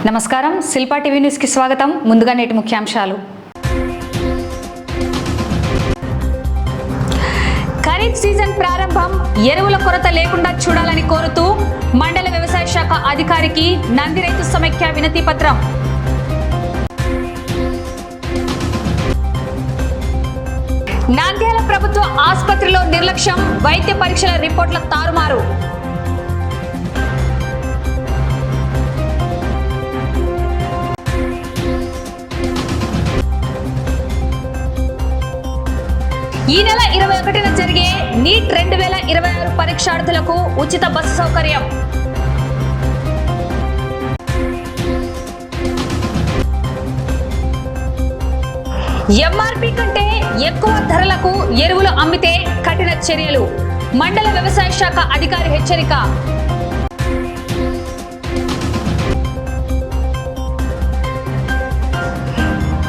నమస్కారం, Shilpa TV news కి స్వాగతం. ముందుగా నేటి ముఖ్యాంశాలు. ఖరీఫ్ సీజన్ ప్రారంభం, ఎరువుల కొరత లేకుండా చూడాలని కోరుతూ మండల వ్యవసాయ శాఖ అధికారికి నంది రైతు సమైక్య వినతి పత్రం. నంద్యాల ప్రభుత్వ ఆసుపత్రిలో నిర్లక్ష్యం, వైద్య పరీక్షల రిపోర్ట్ల తారుమారు. ఈ నెల 21న జరిగే నీట్ 2026 పరీక్షార్థులకు ఉచిత బస్సు సౌకర్యం. ఎంఆర్పీ కంటే ఎక్కువ ధరలకు ఎరువులు అమ్మితే కఠిన చర్యలు, మండల వ్యవసాయ శాఖ అధికారి హెచ్చరిక.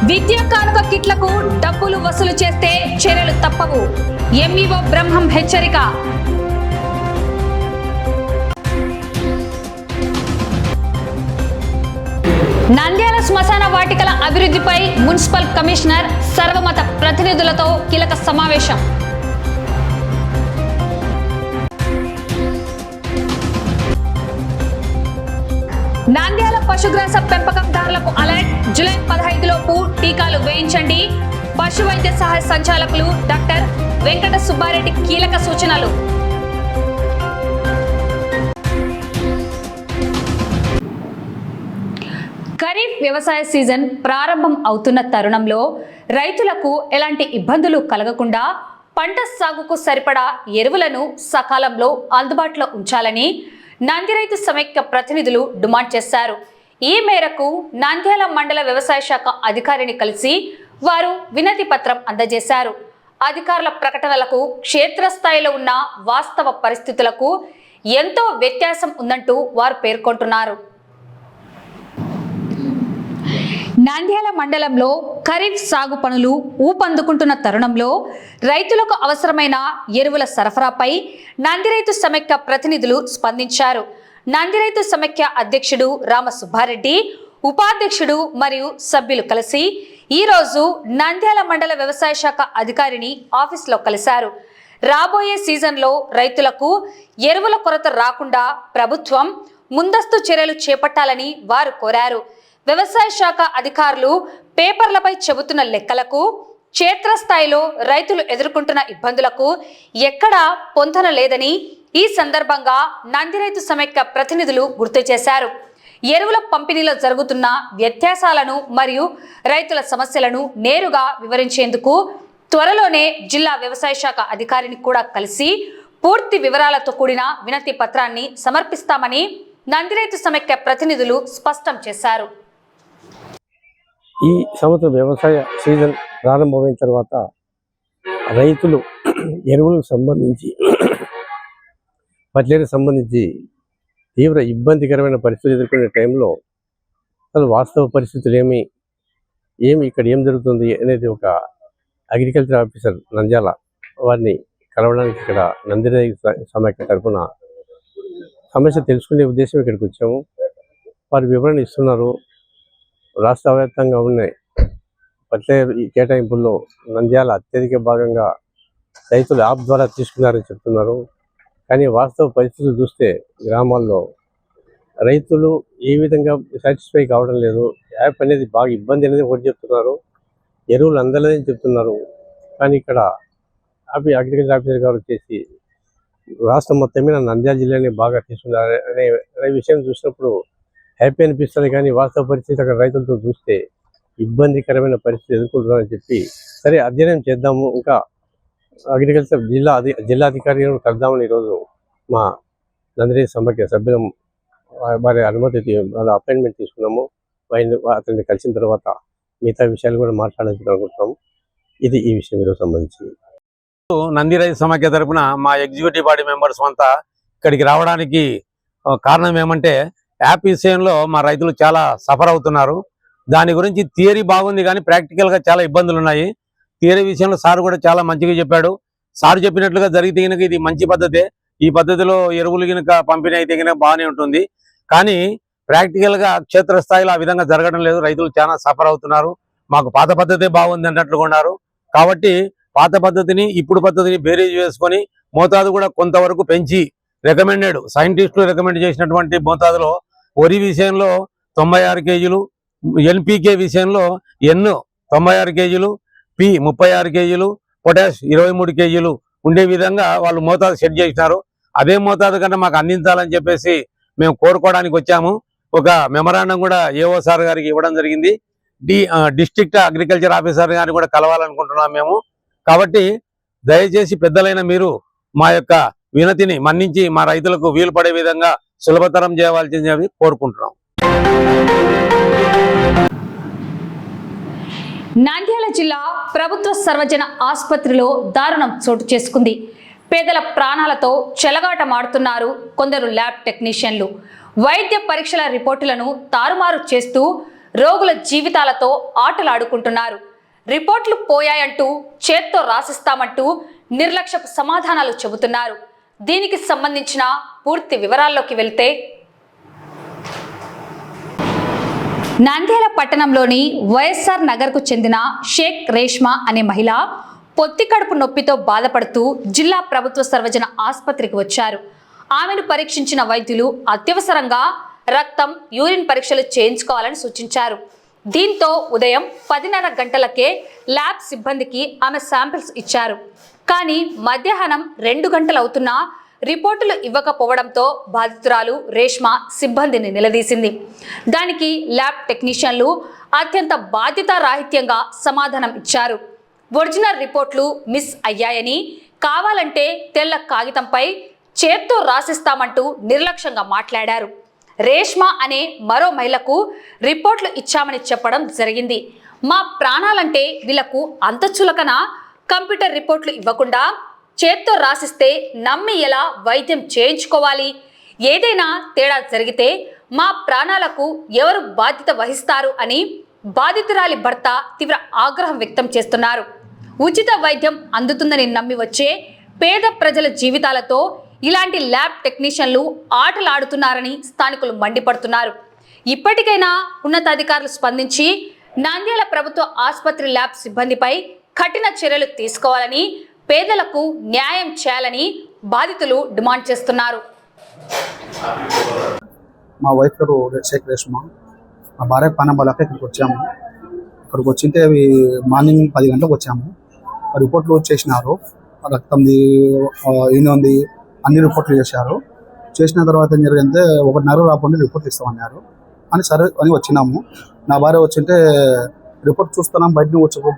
విద్యా కానుక కిట్లకు డబ్బులు వసూలు చేస్తే చర్యలు తప్పవు, ఎంఈఓ బ్రహ్మం హెచ్చరిక. నంద్యాల శ్మశాన వాటికల అభివృద్ధిపై మున్సిపల్ కమిషనర్ సర్వమత ప్రతినిధులతో కీలక సమావేశం. నంద్యాల పశుగ్రాస పెంపకందారులకు అలర్ట్, జూలై 15 లోపు టీకాలు వేయించండి. పశు వైద్య సహాయ సంచాలకులు డాక్టర్ వెంకట సుబ్బారెడ్డి కీలక సూచనలు. ఖరీఫ్ వ్యవసాయ సీజన్ ప్రారంభం అవుతున్న తరుణంలో రైతులకు ఎలాంటి ఇబ్బందులు కలగకుండా పంట సాగుకు సరిపడా ఎరువులను సకాలంలో అందుబాటులో ఉంచాలని నంది రైతు సమైక్య ప్రతినిధులు డిమాండ్ చేశారు. ఈ మేరకు నంద్యాల మండల వ్యవసాయ శాఖ అధికారిని కలిసి వారు వినతి పత్రం అందజేశారు. అధికారుల ప్రకటనలకు క్షేత్రస్థాయిలో ఉన్న వాస్తవ పరిస్థితులకు ఎంతో వ్యత్యాసం ఉందంటూ వారు పేర్కొంటున్నారు. నంద్యాల మండలంలో ఖరీఫ్ సాగు పనులు ఊపందుకుంటున్న తరుణంలో రైతులకు అవసరమైన ఎరువుల సరఫరాపై నంది రైతు సమైక్య ప్రతినిధులు స్పందించారు. నంది రైతు సమైక్య అధ్యక్షుడు రామ సుబ్బారెడ్డి, ఉపాధ్యక్షుడు మరియు సభ్యులు కలిసి ఈరోజు నంద్యాల మండల వ్యవసాయ శాఖ అధికారిని ఆఫీసులో కలిశారు. రాబోయే సీజన్లో రైతులకు ఎరువుల కొరత రాకుండా ప్రభుత్వం ముందస్తు చర్యలు చేపట్టాలని వారు కోరారు. వ్యవసాయ శాఖ అధికారులు పేపర్లపై చెబుతున్న లెక్కలకు క్షేత్రస్థాయిలో రైతులు ఎదుర్కొంటున్న ఇబ్బందులకు ఎక్కడా పొంతన లేదని ఈ సందర్భంగా నంది రైతు సమైక్య ప్రతినిధులు గుర్తు చేశారు. ఎరువుల పంపిణీలో జరుగుతున్న వ్యత్యాసాలను మరియు రైతుల సమస్యలను నేరుగా వివరించేందుకు త్వరలోనే జిల్లా వ్యవసాయ శాఖ అధికారిని కూడా కలిసి పూర్తి వివరాలతో కూడిన వినతి పత్రాన్ని సమర్పిస్తామని నంది రైతు సమైక్య ప్రతినిధులు స్పష్టం చేశారు. ఈ సంవత్సరం వ్యవసాయ సీజన్ ప్రారంభమైన తర్వాత రైతులు ఎరువులకు సంబంధించి ఫర్టిలైజర్కి సంబంధించి తీవ్ర ఇబ్బందికరమైన పరిస్థితులు ఎదుర్కొనే టైంలో అసలు వాస్తవ పరిస్థితులు ఏమి ఇక్కడ ఏం జరుగుతుంది అనేది ఒక అగ్రికల్చర్ ఆఫీసర్ నంద్యాల వారిని కలవడానికి ఇక్కడ నంది రైతు సమైక్య తరఫున సమస్య తెలుసుకునే ఉద్దేశం ఇక్కడికి వచ్చాము. వారి వివరణ ఇస్తున్నారు. రాష్ట్ర వ్యాప్తంగా ఉన్నాయి ఫర్టిలైజర్ ఈ కేటాయింపుల్లో నంద్యాల అత్యధిక భాగంగా రైతులు యాప్ ద్వారా తీసుకున్నారని చెప్తున్నారు. కానీ వాస్తవ పరిస్థితులు చూస్తే గ్రామాల్లో రైతులు ఏ విధంగా సాటిస్ఫై కావడం లేదు. యాప్ అనేది బాగా ఇబ్బంది అనేది ఒకటి చెప్తున్నారు, ఎరువులు అందలేదని చెప్తున్నారు. కానీ ఇక్కడ అగ్రికల్చర్ ఆఫీసర్ గారు వచ్చేసి రాష్ట్రం మొత్తం మీద నంద్యాల జిల్లాని బాగా తీసుకున్నారు అనే విషయం చూసినప్పుడు హ్యాపీ అనిపిస్తుంది. కానీ వాస్తవ పరిస్థితి అక్కడ రైతులతో చూస్తే ఇబ్బందికరమైన పరిస్థితి ఎదుర్కొంటున్నారని చెప్పి సరే అధ్యయనం చేద్దాము, ఇంకా అగ్రికల్చర్ జిల్లాధికారి కలుద్దామని ఈరోజు మా నంది రైతు సమైక్య సభ్యులం వారి అనుమతి వాళ్ళ అపాయింట్మెంట్ తీసుకున్నాము. అతన్ని కలిసిన తర్వాత మిగతా విషయాలు కూడా మాట్లాడాలనుకుంటున్నాము. ఇది ఈ విషయం ఈరోజు సంబంధించి నంది రైతు సమైక్య తరపున మా ఎగ్జిక్యూటివ్ బాడీ మెంబర్స్ అంతా ఇక్కడికి రావడానికి కారణం ఏమంటే యాప్ విషయంలో మా రైతులు చాలా సఫర్ అవుతున్నారు. దాని గురించి థియరీ బాగుంది కానీ ప్రాక్టికల్గా చాలా ఇబ్బందులు ఉన్నాయి. థియరీ విషయంలో సార్ కూడా చాలా మంచిగా చెప్పాడు. సార్ చెప్పినట్లుగా జరిగితే కనుక ఇది మంచి పద్ధతే. ఈ పద్ధతిలో ఎరువులు కనుక పంపిణీ అయితే కనుక బాగానే ఉంటుంది. కానీ ప్రాక్టికల్గా క్షేత్రస్థాయిలో ఆ విధంగా జరగడం లేదు. రైతులు చాలా సఫర్ అవుతున్నారు. మాకు పాత పద్ధతే బాగుంది అన్నట్లుగా ఉన్నారు. కాబట్టి పాత పద్ధతిని ఇప్పుడు పద్ధతిని బేరీజ్ వేసుకొని మోతాదు కూడా కొంతవరకు పెంచి రికమెండెడ్ సైంటిస్టులు రికమెండ్ చేసినటువంటి మోతాదులో వరి విషయంలో 96 కేజీలు, ఎన్పికే విషయంలో ఎన్ 96 కేజీలు, పి 36 కేజీలు, పొటాష్ 23 కేజీలు ఉండే విధంగా వాళ్ళు మోతాదు సెట్ చేసినారు. అదే మోతాదు కన్నా మాకు అందించాలని చెప్పేసి మేము కోరుకోవడానికి వచ్చాము. ఒక మెమరాండం కూడా ఏఓ సార్ గారికి ఇవ్వడం జరిగింది. డిస్ట్రిక్ట్ అగ్రికల్చర్ ఆఫీసర్ గారిని కూడా కలవాలనుకుంటున్నాం మేము. కాబట్టి దయచేసి పెద్దలైన మీరు మా యొక్క వినతిని మన్నించి మా రైతులకు వీలు పడే విధంగా సులభతరం చేయవలసింది కోరుకుంటున్నాం. నంద్యాల జిల్లా ప్రభుత్వ సర్వజన ఆసుపత్రిలో దారుణం చోటు చేసుకుంది. పేదల ప్రాణాలతో చెలగాటమాడుతున్నారు కొందరు ల్యాబ్ టెక్నీషియన్లు. వైద్య పరీక్షల రిపోర్టులను తారుమారు చేస్తూ రోగుల జీవితాలతో ఆటలాడుకుంటున్నారు. రిపోర్టులు పోయాయంటూ చేత్తో రాసిస్తామంటూ నిర్లక్ష్యపు సమాధానాలు చెబుతున్నారు. దీనికి సంబంధించిన పూర్తి వివరాల్లోకి వెళ్తే, నంద్యాల పట్టణంలోని వైఎస్ఆర్ నగర్కు చెందిన షేక్ రేష్మా అనే మహిళ పొత్తి కడుపు నొప్పితో బాధపడుతూ జిల్లా ప్రభుత్వ సర్వజన ఆసుపత్రికి వచ్చారు. ఆమెను పరీక్షించిన వైద్యులు అత్యవసరంగా రక్తం, యూరిన్ పరీక్షలు చేయించుకోవాలని సూచించారు. దీంతో ఉదయం 10:30 గంటలకే ల్యాబ్ సిబ్బందికి ఆమె శాంపిల్స్ ఇచ్చారు. కానీ మధ్యాహ్నం 2 గంటలు అవుతున్నా రిపోర్టులు ఇవ్వకపోవడంతో బాధితురాలు రేష్మా సిబ్బందిని నిలదీసింది. దానికి ల్యాబ్ టెక్నీషియన్లు అత్యంత బాధ్యతారాహిత్యంగా సమాధానం ఇచ్చారు. ఒరిజినల్ రిపోర్ట్లు మిస్ అయ్యాయని, కావాలంటే తెల్ల కాగితంపై చేత్తో రాసిస్తామంటూ నిర్లక్ష్యంగా మాట్లాడారు. రేష్మా అనే మరో మహిళకు రిపోర్ట్లు ఇచ్చామని చెప్పడం జరిగింది. మా ప్రాణాలంటే వీళ్లకు అంత చులకన, కంప్యూటర్ రిపోర్ట్లు ఇవ్వకుండా చేత్తో రాసిస్తే నమ్మి ఎలా వైద్యం చేయించుకోవాలి? ఏదైనా తేడా జరిగితే మా ప్రాణాలకు ఎవరు బాధ్యత వహిస్తారు అని బాధితురాలి భర్త తీవ్ర ఆగ్రహం వ్యక్తం చేస్తున్నారు. ఉచిత వైద్యం అందుతుందని నమ్మి వచ్చే పేద ప్రజల జీవితాలతో ఇలాంటి ల్యాబ్ టెక్నీషియన్లు ఆటలాడుతున్నారని స్థానికులు మండిపడుతున్నారు. ఇప్పటికైనా ఉన్నతాధికారులు స్పందించి నంద్యాల ప్రభుత్వ ఆసుపత్రి ల్యాబ్ సిబ్బందిపై కఠిన చర్యలు తీసుకోవాలని, పేదలకు న్యాయం చేయాలని బాధితులు డిమాండ్ చేస్తున్నారు. మా వైఫ్ గారు షేక్ రేష్మా, మా భార్య పానంబాలక ఇక్కడికి వచ్చాము. ఇక్కడికి వచ్చింటే అవి మార్నింగ్ 10 గంటలకు వచ్చాము. రిపోర్ట్లు చేసినారు, రక్తంది, ఈయనది, అన్ని రిపోర్ట్లు చేశారు. చేసిన తర్వాత ఏం జరిగిందంటే 1:30 రాకుండా రిపోర్ట్లు ఇస్తామన్నారు అని సరే అని వచ్చినాము. నా భార్య వచ్చింటే రిపోర్ట్ చూస్తున్నాం, బయటని వచ్చిపో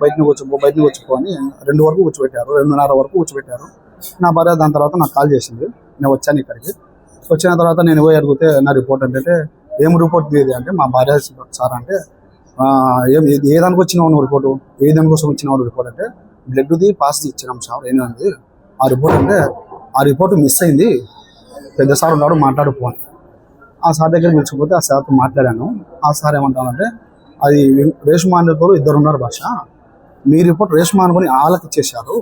అని 2 వరకు కూర్చోబెట్టారు, 2:30 వరకు కూర్చోబెట్టారు. నా భార్య దాని తర్వాత నాకు కాల్ చేసింది. నేను వచ్చాను ఇక్కడికి. వచ్చిన తర్వాత నేను పోయి అడిగితే నా రిపోర్ట్ అంటే ఏం రిపోర్ట్ ఇది అంటే, మా భార్య సార్ అంటే ఏ దానికి వచ్చినావు నువ్వు రిపోర్టు, ఏ దానికోసం వచ్చినావు రిపోర్ట్ అంటే, బ్లడ్ది పాస్ది ఇచ్చినాం సార్ ఏంటంటే ఆ రిపోర్ట్ అంటే, ఆ రిపోర్ట్ మిస్ అయింది, పెద్ద సార్ ఉన్నాడు మాట్లాడుకో అని. ఆ సార్ దగ్గర పిలిచిపోతే ఆ సార్తో మాట్లాడాను. ఆ సార్ ఏమంటానంటే, అది రేష్మా అనేతో 2 ఉన్నారు భాష, మీ రిపోర్ట్ రేష్మా అనుకుని వాళ్ళకి ఇచ్చేసారు,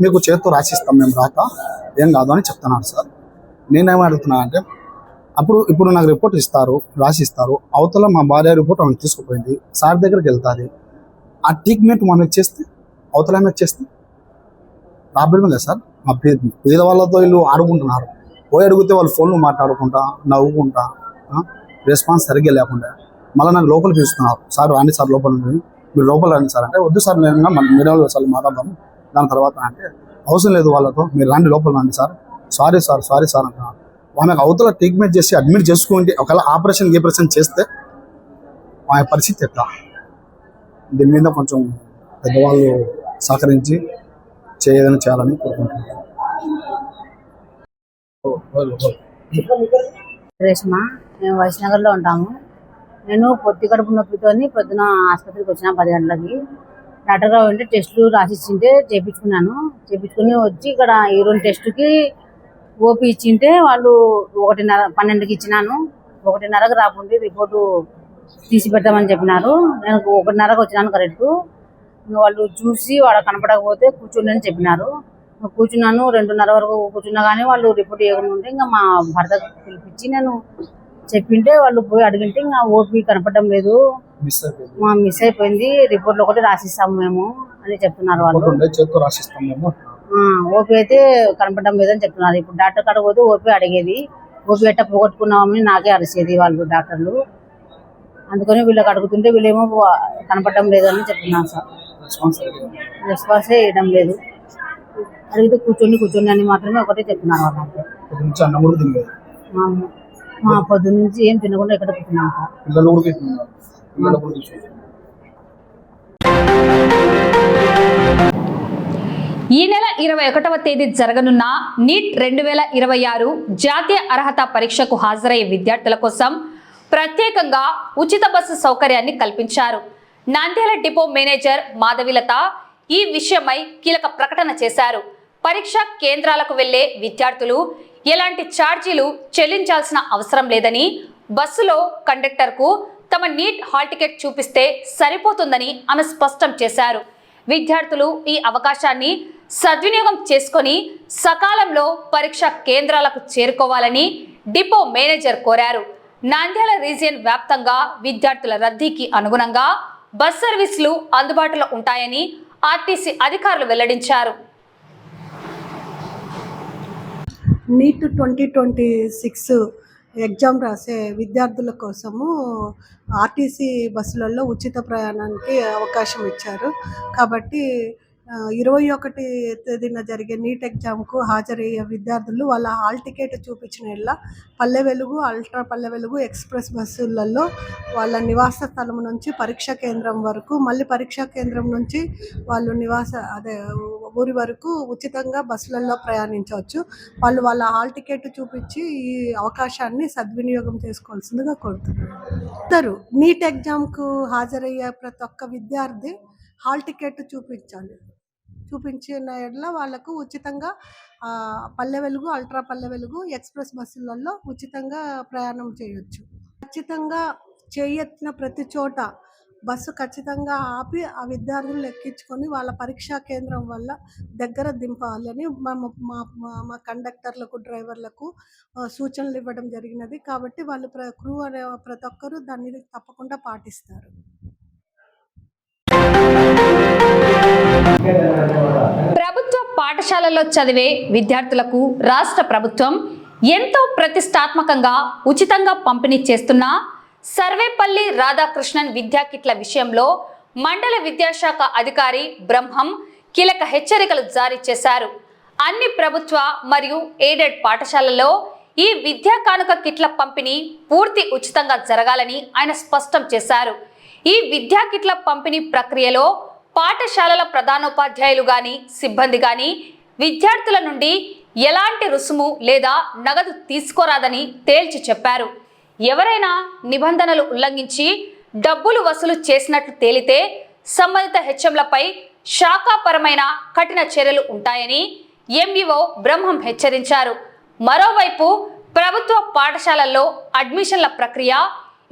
మీకు చేతితో రాసిస్తాం మేము రాక, ఏం కాదు అని చెప్తున్నాను సార్. నేనేమో అడుగుతున్నా అంటే, ఇప్పుడు నాకు రిపోర్ట్ ఇస్తారు, రాసిస్తారు, అవతల మా భార్య రిపోర్ట్ ఆమె తీసుకుపోయింది, సార్ దగ్గరికి వెళ్తుంది, ఆ ట్రీట్మెంట్ మనం చేస్తే అవతల ఆమె చేస్తే ప్రాబ్లమే కదా సార్. మా పేద వాళ్ళతో వీళ్ళు ఆడుకుంటున్నారు. పోయి అడిగితే వాళ్ళు ఫోన్లు మాట్లాడుకుంటా, నవ్వుకుంటా, రెస్పాన్స్ సరిగ్గా లేకుండా మళ్ళీ నాకు లోపల పిలుస్తున్నారు. సార్ రాండి సార్ లోపల, మీరు లోపల రండి సార్ అంటే, వద్దు సార్ నేను మీడియా సార్ మాట్లాడదాము దాని తర్వాత అంటే, అవసరం లేదు వాళ్ళతో, మీరు రాండి లోపల రండి సార్, సారీ సార్ అంటున్నారు. ఆమెకు అవతల ట్రీట్మెంట్ చేసి అడ్మిట్ చేసుకుంటే, ఒకవేళ ఆపరేషన్ చేస్తే ఆమె పరిస్థితి ఎట్లా? దీని మీద కొంచెం పెద్దవాళ్ళు సహకరించి చేయాలని కోరుకుంటున్నాను. రేష్మా, మేము వైష్ణగర్లో ఉంటాము. నేను పొత్తి కడుపు నొప్పితోని పొద్దున ఆసుపత్రికి వచ్చిన 10 గంటలకి. డాక్టర్ గారు అంటే టెస్టులు రాసిచ్చింటే చేయించుకుని వచ్చి ఇక్కడ యూరిన్ టెస్ట్కి ఓపీ ఇచ్చింటే వాళ్ళు 1:30 12కి ఇచ్చినాను. 1:30కి రాకుండా రిపోర్టు తీసి పెట్టామని చెప్పినారు. నేను 1:30కి వచ్చినాను కరెక్ట్. వాళ్ళు చూసి వాళ్ళ కనపడకపోతే కూర్చోండి అని చెప్పినారు. కూర్చున్నాను, 2:30 వరకు కూర్చున్నా కానీ వాళ్ళు రిపోర్ట్ ఇవ్వకుండా ఉంటే ఇంకా మా భర్త పిలిపించి నేను చెప్పింటే వాళ్ళు పోయి అడిగింటే ఇంకా ఓపీ కనపడడం లేదు, మిస్ అయిపోయింది. మిస్ అయిపోయింది, రిపోర్ట్లో ఒకటి రాసిస్తాము మేము అని చెప్తున్నారు వాళ్ళు. ఒకటి ఉండే చేతితో రాసిస్తాం మేము. ఓపీ అయితే కనపడడం లేదని చెప్తున్నారు. ఇప్పుడు డాక్టర్ కాడ పోతే ఓపీ అడిగేది, ఓపీ ఎట్ట పోగొట్టుకున్నామని నాకే అరిసేది వాళ్ళు డాక్టర్లు. అందుకని వీళ్ళకి అడుగుతుంటే వీళ్ళేమో కనపడడం లేదని చెప్తున్నారు సార్. రెస్పాన్సే ఇవ్వడం లేదు. అడిగితే కూర్చోండి అని మాత్రమే ఒకటే చెప్తున్నారు వాళ్ళు. అన్నం కూడా తినలేదు. పొద్దు నుంచి ఏం తినకుండా ఎక్కడ కూర్చున్నాం సార్. పిల్లలు కూడా తింటున్నారు. పిల్లలు కూడా తింటున్నారు. ఈ నెల 21వ తేదీ జరగనున్న నీట్ 2026 జాతీయ అర్హత పరీక్షకు హాజరయ్యే విద్యార్థుల కోసం ప్రత్యేకంగా ఉచిత బస్సు సౌకర్యాన్ని కల్పించారు. నంద్యాల డిపో మేనేజర్ మాధవిలత ఈ విషయమై కీలక ప్రకటన చేశారు. పరీక్షా కేంద్రాలకు వెళ్లే విద్యార్థులు ఎలాంటి ఛార్జీలు చెల్లించాల్సిన అవసరం లేదని, బస్సులో కండక్టర్కు తమ నీట్ హాల్ టికెట్ చూపిస్తే సరిపోతుందని ఆమె స్పష్టం చేశారు. విద్యార్థులు ఈ అవకాశాన్ని సద్వినియోగం చేసుకొని సకాలంలో పరీక్షా కేంద్రాలకు చేరుకోవాలని డిపో మేనేజర్ కోరారు. నంద్యాల రీజియన్ వ్యాప్తంగా విద్యార్థుల రద్దీకి అనుగుణంగా బస్ సర్వీసులు అందుబాటులో ఉంటాయని ఆర్టీసీ అధికారులు వెల్లడించారు. నీట్ 2026 ఎగ్జామ్ రాసే విద్యార్థుల కోసము ఆర్టీసీ బస్సులలో ఉచిత ప్రయాణానికి అవకాశం ఇచ్చారు. కాబట్టి 21 తేదీన జరిగే నీట్ ఎగ్జామ్కు హాజరయ్యే విద్యార్థులు వాళ్ళ హాల్ టికెట్ చూపించిన ఇలా పల్లె వెలుగు, అల్ట్రా పల్లె వెలుగు ఎక్స్ప్రెస్ బస్సులలో వాళ్ళ నివాస స్థలం నుంచి పరీక్షా కేంద్రం వరకు, మళ్ళీ పరీక్షా కేంద్రం నుంచి వాళ్ళు ఊరి వరకు ఉచితంగా బస్సులలో ప్రయాణించవచ్చు. వాళ్ళు వాళ్ళ హాల్ టికెట్ చూపించి ఈ అవకాశాన్ని సద్వినియోగం చేసుకోవాల్సిందిగా కోరుతున్నారు. నీట్ ఎగ్జామ్కు హాజరయ్యే ప్రతి ఒక్క విద్యార్థి హాల్ టికెట్ చూపించిన ఎడల వాళ్ళకు ఉచితంగా పల్లె వెలుగు, అల్ట్రా పల్లె వెలుగు ఎక్స్ప్రెస్ బస్సులలో ఉచితంగా ప్రయాణం చేయొచ్చు. ఖచ్చితంగా చేయెత్తిన ప్రతి చోట బస్సు ఖచ్చితంగా ఆపి ఆ విద్యార్థులను ఎక్కించుకొని వాళ్ళ పరీక్షా కేంద్రం వల్ల దగ్గర దింపాలని మా కండక్టర్లకు, డ్రైవర్లకు సూచనలు ఇవ్వడం జరిగినది. కాబట్టి వాళ్ళు క్రూ అనే ప్రతి ఒక్కరూ దాన్ని తప్పకుండా పాటిస్తారు. ప్రభుత్వ పాఠశాలల్లో చదివే విద్యార్థులకు రాష్ట్ర ప్రభుత్వం ఎంతో ప్రతిష్టాత్మకంగా ఉచితంగా పంపిణీ చేస్తున్న సర్వేపల్లి రాధాకృష్ణన్ విద్యా కిట్ల విషయంలో మండల విద్యాశాఖ అధికారి బ్రహ్మం కీలక హెచ్చరికలు జారీ చేశారు. అన్ని ప్రభుత్వ మరియు ఎయిడెడ్ పాఠశాలల్లో ఈ విద్యా కానుక కిట్ల పంపిణీ పూర్తి ఉచితంగా జరగాలని ఆయన స్పష్టం చేశారు. ఈ విద్యా కిట్ల పంపిణీ ప్రక్రియలో పాఠశాలల ప్రధానోపాధ్యాయులు గాని, సిబ్బంది గాని విద్యార్థుల నుండి ఎలాంటి రుసుము లేదా నగదు తీసుకోరాదని తేల్చి చెప్పారు. ఎవరైనా నిబంధనలు ఉల్లంఘించి డబ్బులు వసూలు చేసినట్లు తేలితే సంబంధిత హెచ్ఎంలపై శాఖాపరమైన కఠిన చర్యలు ఉంటాయని ఎంఈఓ బ్రహ్మం హెచ్చరించారు. మరోవైపు ప్రభుత్వ పాఠశాలల్లో అడ్మిషన్ల ప్రక్రియ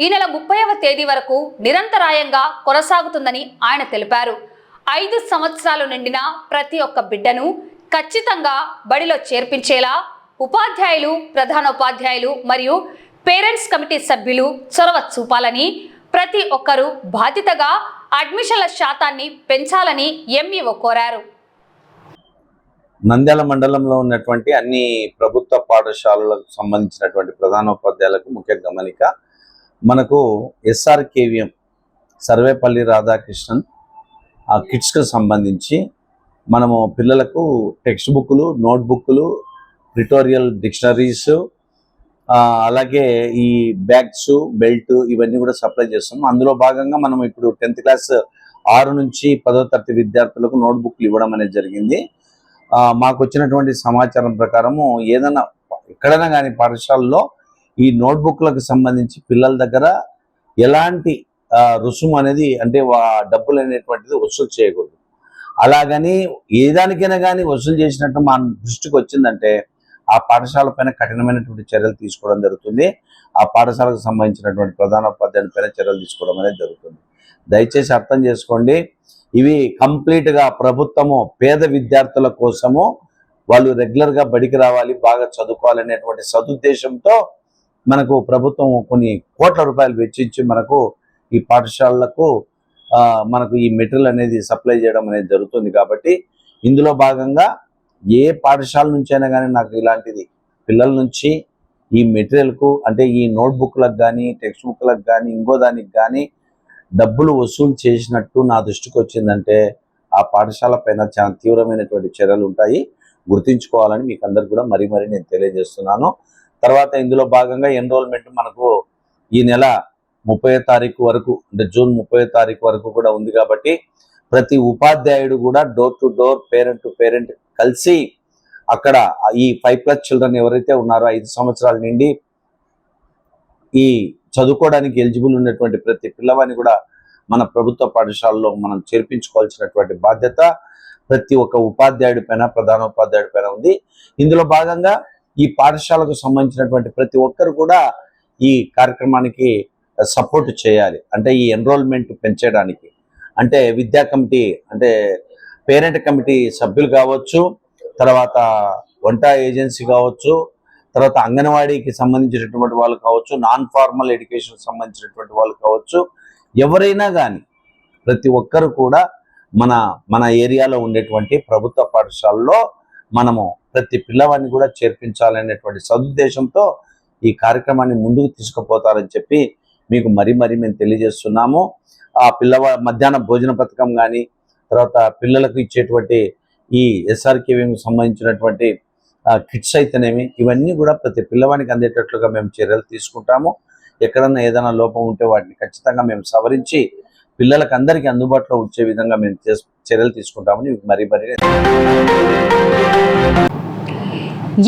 ఈ నెల 30వ తేదీ వరకు నిరంతరాయంగా కొనసాగుతుందని ఆయన తెలిపారు. 5 సంవత్సరాలు నిండిన ప్రతి ఒక్క బిడ్డను ఖచ్చితంగా బడిలో చేర్పించేలా ఉపాధ్యాయులు, ప్రధానోపాధ్యాయులు మరియు పేరెంట్స్ కమిటీ సభ్యులు చొరవ చూపాలని, ప్రతి ఒక్కరూ బాధ్యతగా అడ్మిషన్ల శాతాన్ని పెంచాలని ఎంఈఓ కోరారు. నంద్యాల మండలంలో ఉన్నటువంటి అన్ని ప్రభుత్వ పాఠశాలలకు సంబంధించినటువంటి ప్రధానోపాధ్యాయులకు ముఖ్య గమనిక, మనకు ఎస్ఆర్కేవిఎం సర్వేపల్లి రాధాకృష్ణన్ ఆ కిట్స్కి సంబంధించి మనము పిల్లలకు టెక్స్ట్ బుక్లు, నోట్ బుక్లు, ట్యుటోరియల్ డిక్షనరీస్, అలాగే ఈ బ్యాగ్స్, బెల్ట్ ఇవన్నీ కూడా సప్లై చేస్తాం. అందులో భాగంగా మనం ఇప్పుడు 10th క్లాస్ 6 నుంచి 10వ తరగతి విద్యార్థులకు నోట్ బుక్లు ఇవ్వడం అనేది జరిగింది. మాకు వచ్చినటువంటి సమాచారం ప్రకారము ఏదైనా ఎక్కడైనా కానీ పాఠశాలలో ఈ నోట్బుక్లకు సంబంధించి పిల్లల దగ్గర ఎలాంటి రుసుము అనేది అంటే డబ్బులు అనేటువంటిది వసూలు చేయకూడదు. అలాగని ఏదానికైనా కానీ వసూలు చేసినట్టు మా దృష్టికి వచ్చిందంటే ఆ పాఠశాల పైన కఠినమైనటువంటి చర్యలు తీసుకోవడం జరుగుతుంది. ఆ పాఠశాలకు సంబంధించినటువంటి ప్రధానోపాధ్యాయుల పైన చర్యలు తీసుకోవడం అనేది జరుగుతుంది. దయచేసి అర్థం చేసుకోండి, ఇవి కంప్లీట్గా ప్రభుత్వము పేద విద్యార్థుల కోసము వాళ్ళు రెగ్యులర్గా బడికి రావాలి, బాగా చదువుకోవాలనేటువంటి సదుద్దేశంతో మనకు ప్రభుత్వం కొన్ని కోట్ల రూపాయలు వెచ్చించి మనకు ఈ పాఠశాలలకు మనకు ఈ మెటీరియల్ అనేది సప్లై చేయడం అనేది జరుగుతుంది. కాబట్టి ఇందులో భాగంగా ఏ పాఠశాల నుంచి అయినా కానీ నాకు ఇలాంటిది పిల్లల నుంచి ఈ మెటీరియల్కు అంటే ఈ నోట్బుక్లకు కానీ టెక్స్ట్ బుక్లకు కానీ ఇంకో దానికి కానీ డబ్బులు వసూలు చేసినట్టు నా దృష్టికి వచ్చిందంటే ఆ పాఠశాల పైన చాలా తీవ్రమైనటువంటి చర్యలు ఉంటాయి, గుర్తించుకోవాలని మీకు అందరు కూడా మరీ నేను తెలియజేస్తున్నాను. తర్వాత ఇందులో భాగంగా ఎన్రోల్మెంట్ మనకు ఈ నెల 30వ తారీఖు వరకు అంటే జూన్ 30వ తారీఖు వరకు కూడా ఉంది. కాబట్టి ప్రతి ఉపాధ్యాయుడు కూడా door to door parent to parent కలిసి అక్కడ ఈ 5+ చిల్డ్రన్ ఎవరైతే ఉన్నారో 5 సంవత్సరాల నుండి ఈ చదువుకోవడానికి ఎలిజిబుల్ ఉన్నటువంటి ప్రతి పిల్లవాడిని కూడా మన ప్రభుత్వ పాఠశాలలో మనం చేర్పించుకోవాల్సినటువంటి బాధ్యత ప్రతి ఒక్క ఉపాధ్యాయుడి పైన ప్రధానోపాధ్యాయుడి పైన ఉంది. ఇందులో భాగంగా ఈ పాఠశాలకు సంబంధించినటువంటి ప్రతి ఒక్కరు కూడా ఈ కార్యక్రమానికి సపోర్ట్ చేయాలి. అంటే ఈ ఎన్రోల్మెంట్ పెంచడానికి అంటే విద్యా కమిటీ అంటే పేరెంట్ కమిటీ సభ్యులు కావచ్చు, తర్వాత వంట ఏజెన్సీ కావచ్చు, తర్వాత అంగన్వాడీకి సంబంధించినటువంటి వాళ్ళు కావచ్చు, నాన్ ఫార్మల్ ఎడ్యుకేషన్ సంబంధించినటువంటి వాళ్ళు కావచ్చు, ఎవరైనా కానీ ప్రతి ఒక్కరు కూడా మన ఏరియాలో ఉండేటువంటి ప్రభుత్వ పాఠశాలలో మనము ప్రతి పిల్లవాడిని కూడా చేర్పించాలనేటువంటి సదుద్దేశంతో ఈ కార్యక్రమాన్ని ముందుకు తీసుకుపోతారని చెప్పి మీకు మరీ మేము తెలియజేస్తున్నాము. ఆ మధ్యాహ్న భోజన పథకం కానీ తర్వాత పిల్లలకు ఇచ్చేటువంటి ఈ SRKVM సంబంధించినటువంటి కిట్స్ అయితేనేమి ఇవన్నీ కూడా ప్రతి పిల్లవానికి అందేటట్లుగా మేము చర్యలు తీసుకుంటాము. ఎక్కడన్నా ఏదైనా లోపం ఉంటే వాటిని ఖచ్చితంగా మేము సవరించి పిల్లలకు అందరికీ అందుబాటులో ఉంచే విధంగా మేము చర్యలు తీసుకుంటామని మరీ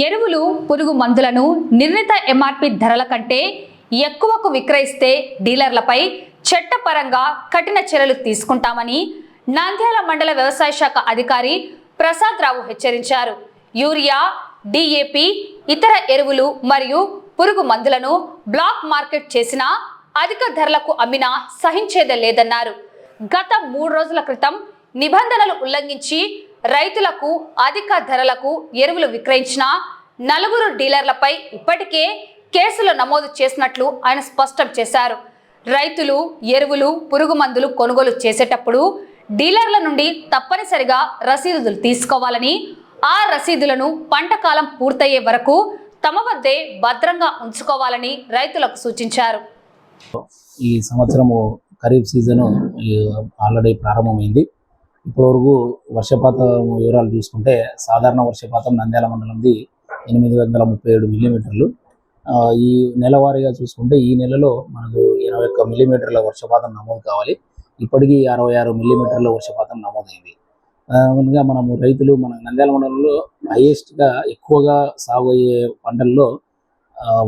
ఎరువులు, పురుగు మందులను నిర్ణీత MRP ధరల కంటే ఎక్కువకు విక్రయిస్తే డీలర్లపై చట్టపరంగా కఠిన చర్యలు తీసుకుంటామని నంద్యాల మండల వ్యవసాయ శాఖ అధికారి ప్రసాద్ రావు హెచ్చరించారు. యూరియా, DAP, ఇతర ఎరువులు మరియు పురుగు మందులను బ్లాక్ మార్కెట్ చేసినా అధిక ధరలకు అమ్మినా సహించేదే లేదన్నారు. గత 3 రోజుల క్రితం నిబంధనలు ఉల్లంఘించి రైతులకు అధిక ధరలకు ఎరువులు విక్రయించిన 4 డీలర్లపై ఇప్పటికే కేసులు నమోదు చేసినట్లు ఆయన స్పష్టం చేశారు. రైతులు ఎరువులు, పురుగు మందులు కొనుగోలు చేసేటప్పుడు డీలర్ల నుండి తప్పనిసరిగా రసీదులు తీసుకోవాలని, ఆ రసీదులను పంట కాలం పూర్తయ్యే వరకు తమ వద్దే భద్రంగా ఉంచుకోవాలని రైతులకు సూచించారు. ఈ సంవత్సరము ఖరీఫ్ సీజను ఆల్రెడీ ప్రారంభమైంది. ఇప్పటివరకు వర్షపాతం వివరాలు చూసుకుంటే సాధారణ వర్షపాతం నంద్యాల మండలంది 837 మిల్లీమీటర్లు. ఈ నెలవారీగా చూసుకుంటే ఈ నెలలో మనకు 81 మిల్లీమీటర్ల వర్షపాతం నమోదు కావాలి. ఇప్పటికీ 66 మిల్లీమీటర్ల వర్షపాతం నమోదైంది. కనుక మనము రైతులు మన నంద్యాల మండలంలో హైయెస్ట్గా ఎక్కువగా సాగు అయ్యే పంటల్లో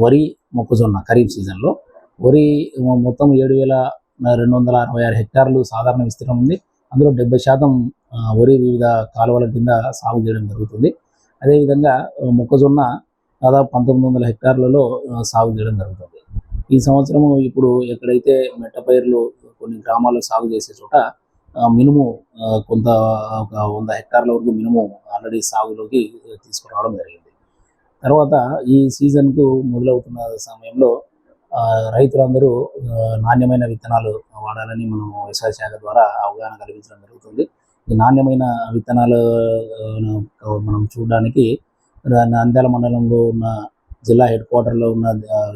వరి, మొక్కజొన్న ఖరీఫ్ సీజన్లో వరి మొత్తం 7,266 హెక్టార్లు సాధారణ విస్తీర్ణం ఉంది. అందులో 70% వరి వివిధ కాలువల కింద సాగు చేయడం జరుగుతుంది. అదేవిధంగా మొక్కజొన్న దాదాపు 1,900 హెక్టార్లలో సాగు చేయడం జరుగుతుంది. ఈ సంవత్సరము ఇప్పుడు ఎక్కడైతే మెట్ట పైర్లు కొన్ని గ్రామాల్లో సాగు చేసే చోట మినుము కొంత ఒక 100 హెక్టార్ల వరకు మినుము ఆల్రెడీ సాగులోకి తీసుకురావడం జరిగింది. తర్వాత ఈ సీజన్కు మొదలవుతున్న సమయంలో రైతులందరూ నాణ్యమైన విత్తనాలు వాడాలని మనం వ్యవసాయ శాఖ ద్వారా అవగాహన కల్పించడం జరుగుతుంది. ఈ నాణ్యమైన విత్తనాలు మనం చూడడానికి నంద్యాల మండలంలో ఉన్న జిల్లా హెడ్-క్వార్టర్లో ఉన్న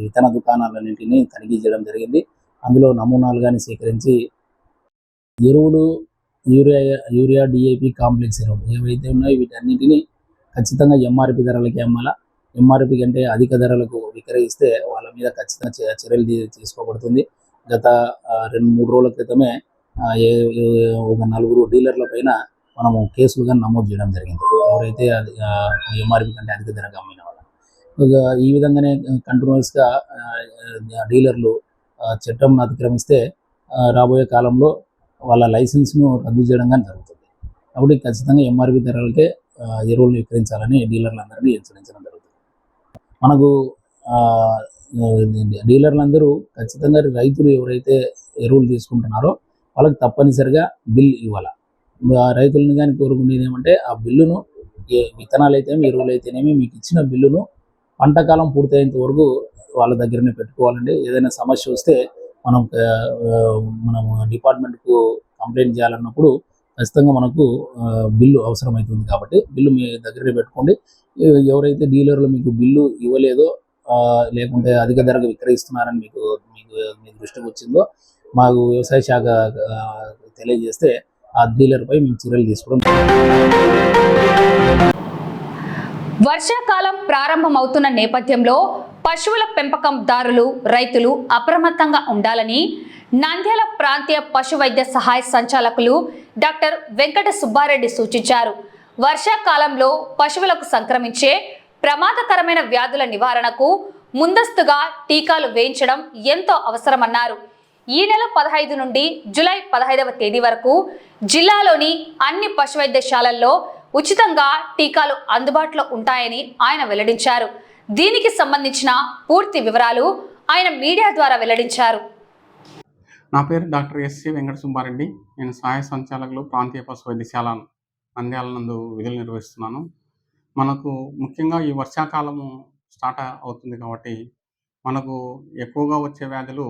విత్తన దుకాణాలన్నింటినీ తనిఖీ చేయడం జరిగింది. అందులో నమూనాలు కానీ సేకరించి ఎరువులు, యూరియా, DAP కాంప్లెక్స్ ఎరువులు ఏవైతే ఉన్నాయో వీటన్నిటినీ ఖచ్చితంగా MRP ధరలకి అమ్మాలా. MRP కంటే అధిక ధరలకు విక్రయిస్తే వాళ్ళ మీద ఖచ్చితంగా చర్యలు తీసుకోబడుతుంది. గత 2-3 రోజుల క్రితమే ఒక 4 డీలర్ల పైన మనము కేసులు కానీ నమోదు చేయడం జరిగింది. ఎవరైతే MRP కంటే అధిక ధరకు అమ్మిన వాళ్ళు. ఈ విధంగానే కంటిన్యూస్గా డీలర్లు చట్టంను అతిక్రమిస్తే రాబోయే కాలంలో వాళ్ళ లైసెన్స్ను రద్దు చేయడం కానీ జరుగుతుంది. కాబట్టి ఖచ్చితంగా MRP ధరలకే ఎరువులు విక్రయించాలని డీలర్లందరినీ హెచ్చరించడం జరుగుతుంది. మనకు డీలర్లందరూ ఖచ్చితంగా రైతులు ఎవరైతే ఎరువులు తీసుకుంటున్నారో వాళ్ళకి తప్పనిసరిగా బిల్ ఇవ్వాలి. రైతులను కానీ కోరుకునేది ఏమంటే ఆ బిల్లును విత్తనాలు అయితేనేమి ఎరువులు అయితేనేమి మీకు ఇచ్చిన బిల్లును పంట కాలం పూర్తయ్యేంత వరకు వాళ్ళ దగ్గరనే పెట్టుకోవాలండి. ఏదైనా సమస్య వస్తే మనం డిపార్ట్మెంట్కు కంప్లైంట్ చేయాలన్నప్పుడు ఖచ్చితంగా మనకు బిల్లు అవసరమవుతుంది. కాబట్టి బిల్లు మీ దగ్గరే పెట్టుకోండి. ఎవరైతే డీలర్లు మీకు బిల్లు ఇవ్వలేదో లేకుంటే అధిక ధరకు విక్రయిస్తున్నారని మీకు మీ దృష్టికి వచ్చిందో మాకు వ్యవసాయ శాఖ తెలియజేస్తే ఆ డీలర్పై మేము చర్యలు తీసుకోవడం. వర్షాకాలం ప్రారంభమవుతున్న నేపథ్యంలో పశువుల పెంపకందారులు, రైతులు అప్రమత్తంగా ఉండాలని నంద్యాల ప్రాంతీయ పశు వైద్య సహాయ సంచాలకులు డాక్టర్ వెంకట సుబ్బారెడ్డి సూచించారు. వర్షాకాలంలో పశువులకు సంక్రమించే ప్రమాదకరమైన వ్యాధుల నివారణకు ముందస్తుగా టీకాలు వేయించడం ఎంతో అవసరమన్నారు. ఈ నెల 15 నుండి జూలై 15వ తేదీ వరకు జిల్లాలోని అన్ని పశు వైద్యశాలల్లో ఉచితంగా టీకాలు అందుబాటులో ఉంటాయని ఆయన వెల్లడించారు. దీనికి సంబంధించిన పూర్తి వివరాలు ఆయన మీడియా ద్వారా వెల్లడించారు. నా పేరు డాక్టర్ ఎస్సి వెంకట సుబ్బారెడ్డి. నేను సహాయ సంచాలకులు ప్రాంతీయ పశు వైద్యశాల నంద్యాల నందు విధులు నిర్వహిస్తున్నాను. మనకు ముఖ్యంగా ఈ వర్షాకాలము స్టార్ట్ అవుతుంది కాబట్టి మనకు ఎక్కువగా వచ్చే వ్యాధులు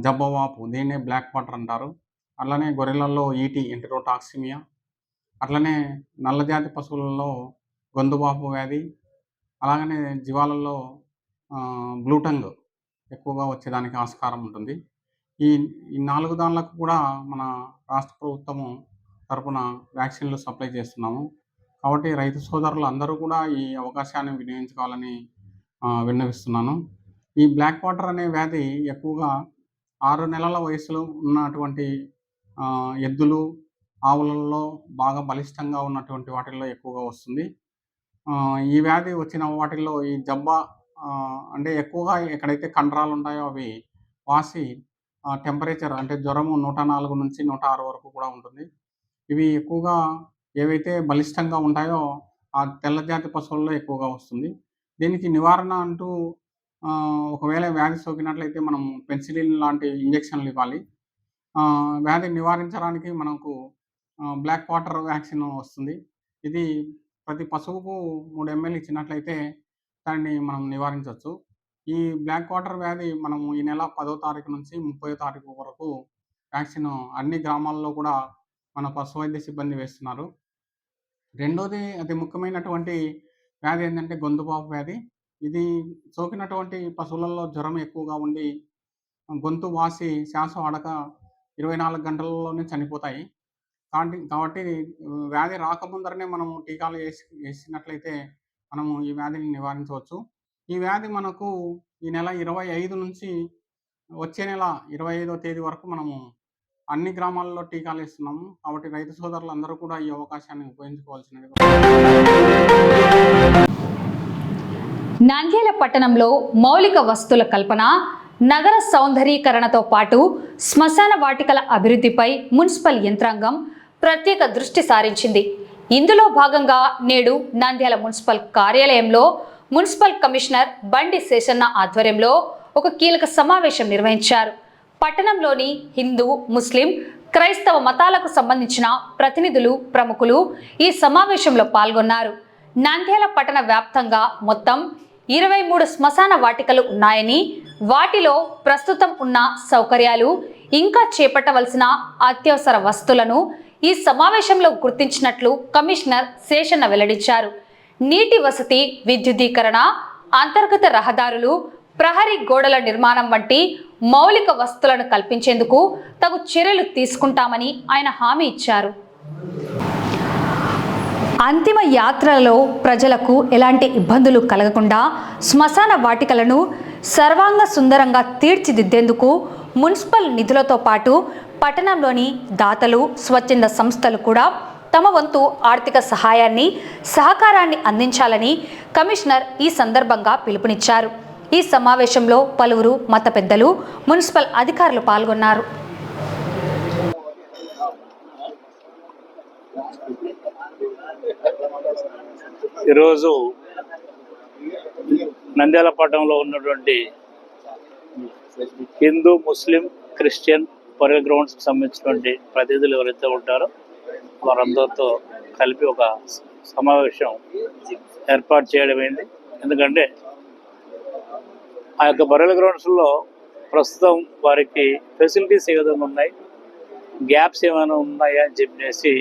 జబ్బవాపు, దీన్నే బ్లాక్ వాటర్ అంటారు. అట్లనే గొర్రెలలో ఈటీ, ఎంటెరోటాక్సిమియా, అట్లనే నల్లజాతి పశువులలో గొంతువాపు వ్యాధి, అలాగనే జీవాలలో బ్లూటంగ్ ఎక్కువగా వచ్చేదానికి ఆస్కారం ఉంటుంది. ఈ 4 దానిలకు కూడా మన రాష్ట్ర ప్రభుత్వము తరపున వ్యాక్సిన్లు సప్లై చేస్తున్నాము. కాబట్టి రైతు సోదరులు అందరూ కూడా ఈ అవకాశాన్ని వినియోగించుకోవాలని విన్నవిస్తున్నాను. ఈ బ్లాక్ వాటర్ అనే వ్యాధి ఎక్కువగా 6 నెలల వయసులో ఉన్నటువంటి ఎద్దులు, ఆవులలో బాగా బలిష్టంగా ఉన్నటువంటి వాటిల్లో ఎక్కువగా వస్తుంది. ఈ వ్యాధి వచ్చిన వాటిల్లో ఈ జబ్బా అంటే ఎక్కువగా ఎక్కడైతే కండరాలు ఉంటాయో అవి వాసి టెంపరేచర్ అంటే జ్వరము 104 నుంచి 106 వరకు కూడా ఉంటుంది. ఇవి ఎక్కువగా ఏవైతే బలిష్టంగా ఉంటాయో ఆ తెల్లజాతి పశువుల్లో ఎక్కువగా వస్తుంది. దీనికి నివారణ అంటూ ఒకవేళ వ్యాధి సోకినట్లయితే మనం పెన్సిలిన్ లాంటి ఇంజెక్షన్లు ఇవ్వాలి. వ్యాధి నివారించడానికి మనకు బ్లాక్ వాటర్ వ్యాక్సిన్ వస్తుంది. ఇది ప్రతి పశువుకు 3 ml ఇచ్చినట్లయితే దాన్ని మనం నివారించవచ్చు. ఈ బ్లాక్ వాటర్ వ్యాధి మనము ఈ నెల 10వ తారీఖు నుంచి 30వ తారీఖు వరకు వ్యాక్సిన్ అన్ని గ్రామాల్లో కూడా మన పశు వైద్య సిబ్బంది వేస్తున్నారు. రెండోది అతి ముఖ్యమైనటువంటి వ్యాధి ఏంటంటే గొంతువాపు వ్యాధి. ఇది సోకినటువంటి పశువులలో జ్వరం ఎక్కువగా ఉండి గొంతు వాసి శ్వాస ఆడక 24 గంటలలోనే చనిపోతాయి. కాబట్టి వ్యాధి రాకముందరనే మనము టీకాలు వేసినట్లయితే మనము ఈ వ్యాధిని నివారించవచ్చు. ఈ వ్యాధి మనకు ఈ నెల 25 నుంచి వచ్చే నెల 25వ తేదీ వరకు మనము అన్ని గ్రామాల్లో టీకాలు ఇస్తున్నాము. కాబట్టి రైతు సోదరులు అందరూ కూడా ఈ అవకాశాన్ని ఉపయోగించుకోవాల్సినది. నంద్యాల పట్టణంలో మౌలిక వస్తువుల కల్పన, నగర సౌందరీకరణతో పాటు శ్మశాన వాటికల అభివృద్ధిపై మున్సిపల్ యంత్రాంగం ప్రత్యేక దృష్టి సారించింది. ఇందులో భాగంగా నేడు నంద్యాల మున్సిపల్ కార్యాలయంలో మున్సిపల్ కమిషనర్ బండి శేషన్న ఆధ్వర్యంలో ఒక కీలక సమావేశం నిర్వహించారు. పట్టణంలోని హిందూ, ముస్లిం, క్రైస్తవ మతాలకు సంబంధించిన ప్రతినిధులు, ప్రముఖులు ఈ సమావేశంలో పాల్గొన్నారు. నంద్యాల పట్టణ వ్యాప్తంగా మొత్తం 23 శ్మశాన వాటికలు ఉన్నాయని, వాటిలో ప్రస్తుతం ఉన్న సౌకర్యాలు, ఇంకా చేపట్టవలసిన అత్యవసర వస్తువులను ఈ సమావేశంలో గుర్తించినట్లు కమిషనర్ శేషన్న వెల్లడించారు. నీటి వసతి, విద్యుదీకరణ, అంతర్గత రహదారులు, ప్రహరీ గోడల నిర్మాణం వంటి మౌలిక వస్తువులను కల్పించేందుకు తగు చర్యలు తీసుకుంటామని ఆయన హామీ ఇచ్చారు. అంతిమ యాత్రలలో ప్రజలకు ఎలాంటి ఇబ్బందులు కలగకుండా శ్మశాన వాటికలను సర్వాంగ సుందరంగా తీర్చిదిద్దేందుకు మున్సిపల్ నిధులతో పాటు పట్టణంలోని దాతలు, స్వచ్ఛంద సంస్థలు కూడా తమ వంతు ఆర్థిక సహాయాన్ని, సహకారాన్ని అందించాలని కమిషనర్ ఈ సందర్భంగా పిలుపునిచ్చారు. ఈ సమావేశంలో పలువురు మత పెద్దలు, మున్సిపల్ అధికారులు పాల్గొన్నారు. ఈరోజు నంద్యాల పట్టణంలో ఉన్నటువంటి హిందూ, ముస్లిం, క్రిస్టియన్ బరియల్ గ్రౌండ్స్కి సంబంధించినటువంటి ప్రతినిధులు ఎవరైతే ఉంటారో వారందరితో కలిపి ఒక సమావేశం ఏర్పాటు చేయడమైంది. ఎందుకంటే ఆ యొక్క బరెల్ గ్రౌండ్స్లో ప్రస్తుతం వారికి ఫెసిలిటీస్ ఏ విధంగా ఉన్నాయి, గ్యాప్స్ ఏమైనా ఉన్నాయా అని చెప్పేసి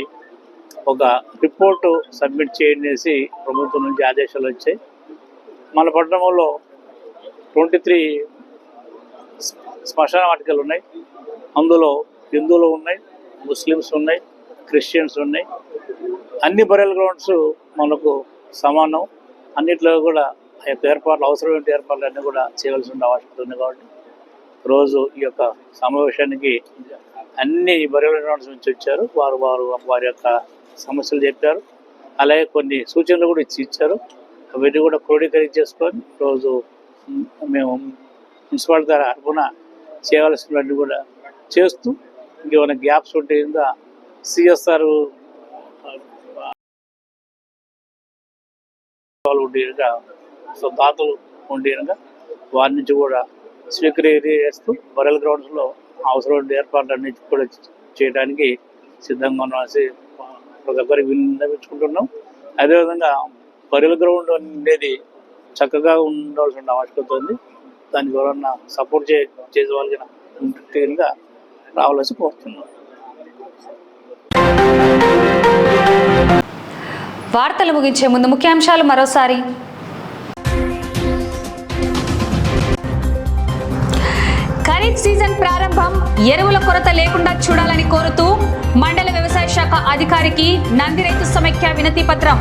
ఒక రిపోర్టు సబ్మిట్ చేసి ప్రభుత్వం నుంచి ఆదేశాలు వచ్చాయి. మన పట్టణంలో 23 శ్మశాన వాటికలు ఉన్నాయి. అందులో హిందువులు ఉన్నాయి, ముస్లిమ్స్ ఉన్నాయి, క్రిస్టియన్స్ ఉన్నాయి. అన్ని బరెల్ గ్రౌండ్స్ మనకు సమానం. అన్నిట్లో కూడా ఆ యొక్క ఏర్పాట్లు, అవసరమైన ఏర్పాట్లు అన్నీ కూడా చేయవలసిన అవసరం ఉంది. కాబట్టి రోజు ఈ యొక్క సమావేశానికి అన్ని బరెల్ గ్రౌండ్స్ నుంచి వచ్చారు. వారి యొక్క సమస్యలు చెప్పారు. అలాగే కొన్ని సూచనలు కూడా ఇచ్చారు. అవన్నీ కూడా క్రోడీకరించేసుకొని రోజు మేము మున్సిపాలిటీ తరఫున చేయవలసినవన్నీ కూడా చేస్తూ, ఇంకేమైనా గ్యాప్స్ ఉంటే ఇంకా సిఎస్ఆర్ ఉండేగా, సో దాతలు ఉండేగా వారి నుంచి కూడా స్వీకరిస్తూ బరెల్ గ్రౌండ్స్లో అవసరమైన ఏర్పాట్లన్నీ కూడా చేయడానికి సిద్ధంగా ఉన్నసి ప్రతి ఒక్కరికి విన్నవించుకుంటున్నాం. అదేవిధంగా బరెల్ గ్రౌండ్ అనేది చక్కగా ఉండాల్సిన ఆవశ్యకత ఉంది. దానికి ఎవరన్నా సపోర్ట్ చేసే వాళ్ళకి రావాల్సి కోరుతున్నాం. వార్తలు ముగించే ముందు ముఖ్యాంశాలు మరోసారి. ఖరీఫ్ సీజన్ ప్రారంభం, ఎరువుల కొరత లేకుండా చూడాలని కోరుతూ మండల వ్యవసాయ శాఖ అధికారికి నంది రైతు సమైక్య వినతి పత్రం.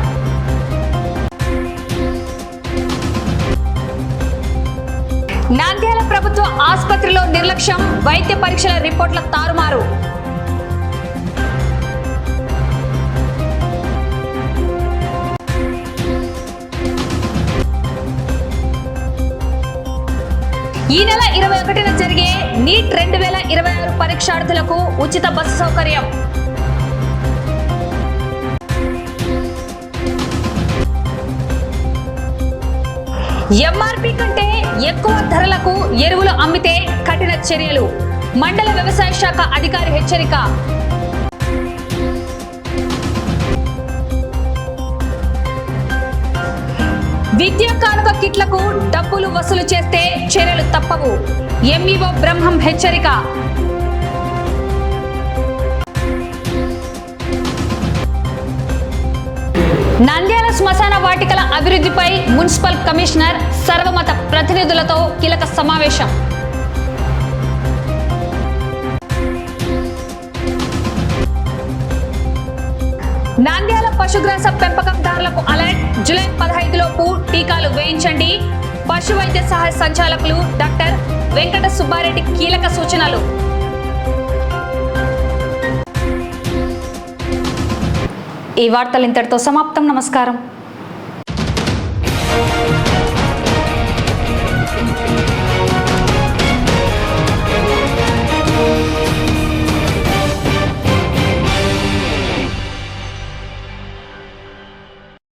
నంద్యాల ప్రభుత్వ ఆసుపత్రిలో నిర్లక్ష్యం, వైద్య పరీక్షల రిపోర్ట్ల తారుమారు. ఈ నెల 21న జరిగే నీట్ 2026 పరీక్షార్థులకు ఉచిత బస్సు సౌకర్యం. ఎంఆర్పీ కంటే ఎక్కువ ధరలకు ఎరువులు అమ్మితే కఠిన చర్యలు, మండల వ్యవసాయ శాఖ అధికారి హెచ్చరిక. విద్యా కానుక కిట్లకు డబ్బులు వసూలు చేస్తే చర్యలు తప్పవు, ఎంఈఓ బ్రహ్మం హెచ్చరిక. నంద్యాల శ్మశాన వాటికల అభివృద్ధిపై మున్సిపల్ కమిషనర్ సర్వమత ప్రతినిధులతో కీలక సమావేశం. నంద్యాల పశుగ్రాస పెంపకందారులకు అలర్ట్, జూలై 15 లోపు టీకాలు వేయించండి. పశు వైద్య సహాయ సంచాలకులు డాక్టర్ వెంకట సుబ్బారెడ్డి కీలక సూచనలు. ఈ వార్తలు ఇంతటితో సమాప్తం. నమస్కారం.